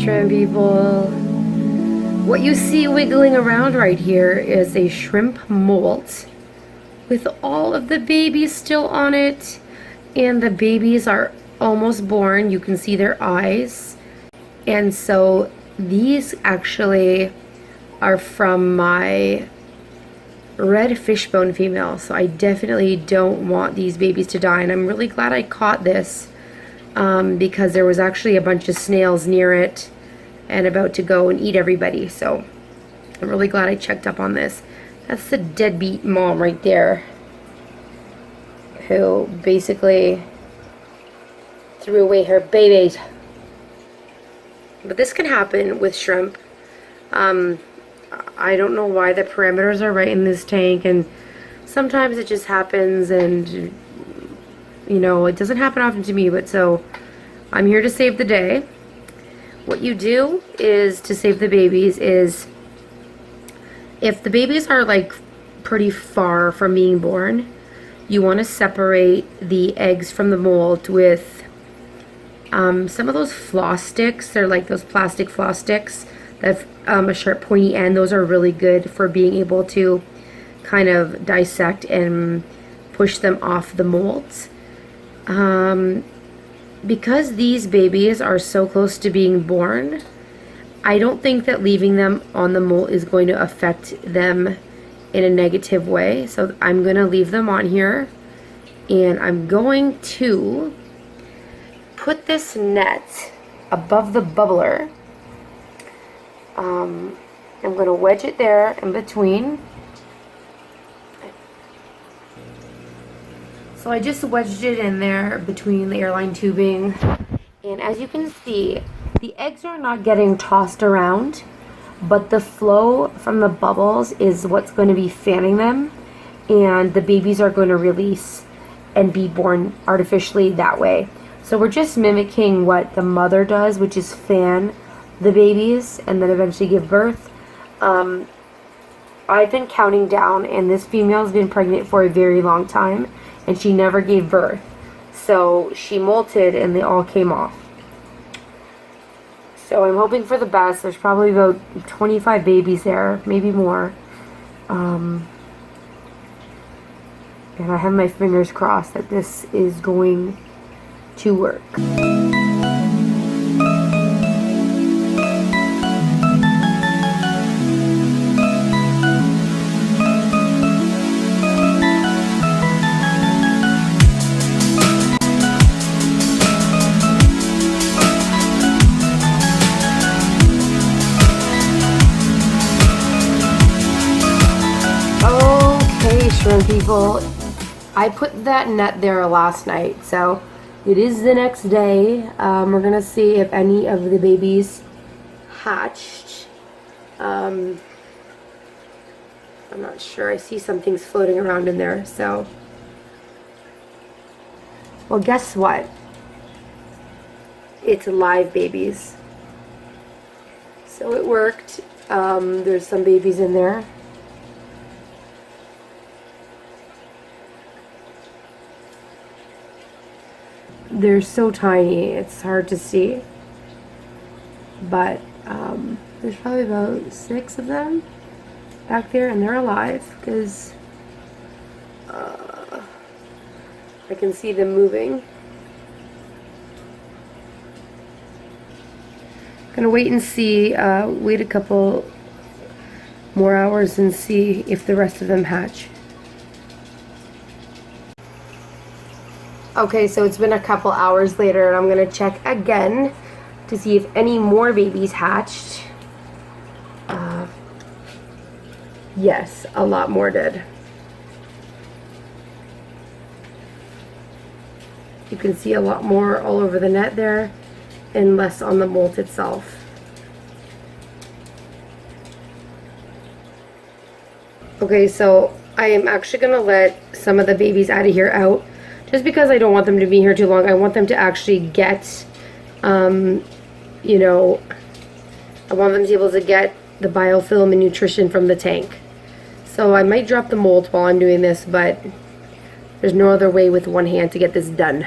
shrimp people. What you see wiggling around right here is a shrimp molt with all of the babies still on it, and the babies are almost born. You can see their eyes. And so these actually are from my red fishbone female, so I definitely don't want these babies to die, and I'm really glad I caught this because there was actually a bunch of snails near it and about to go and eat everybody, so I'm really glad I checked up on this. That's the deadbeat mom right there who basically threw away her babies. But this can happen with shrimp. I don't know why the parameters are right in this tank, and sometimes it just happens, and you know, it doesn't happen often to me, but so I'm here to save the day. What you do is to save the babies is, if the babies are like pretty far from being born, you want to separate the eggs from the mold with some of those floss sticks. They're like those plastic floss sticks that have a sharp pointy end. Those are really good for being able to kind of dissect and push them off the molds. Because these babies are so close to being born, I don't think that leaving them on the mold is going to affect them in a negative way. So I'm going to leave them on here, and I'm going to put this net above the bubbler. I'm going to wedge it there in between. So I just wedged it in there between the airline tubing, and as you can see, the eggs are not getting tossed around, but the flow from the bubbles is what's going to be fanning them, and the babies are going to release and be born artificially that way. So we're just mimicking what the mother does, which is fan the babies and then eventually give birth. I've been counting down, and this female's been pregnant for a very long time, and she never gave birth. So she molted and they all came off. So I'm hoping for the best. There's probably about 25 babies there, maybe more. And I have my fingers crossed that this is going to work. Shrimp people, I put that net there last night, so it is the next day. We're gonna see if any of the babies hatched. I'm not sure. I see some things floating around in there, so well, guess what, it's live babies, so it worked. There's some babies in there. They're so tiny, it's hard to see, but there's probably about 6 of them back there, and they're alive because I can see them moving. Gonna wait and see, wait a couple more hours and see if the rest of them hatch. Okay, so it's been a couple hours later, and I'm gonna check again to see if any more babies hatched. Yes, a lot more did. You can see a lot more all over the net there, and less on the molt itself. Okay, so I am actually gonna let some of the babies out of here out, just because I don't want them to be here too long. I want them to actually get, you know, I want them to be able to get the biofilm and nutrition from the tank. So I might drop the molt while I'm doing this, but there's no other way with one hand to get this done.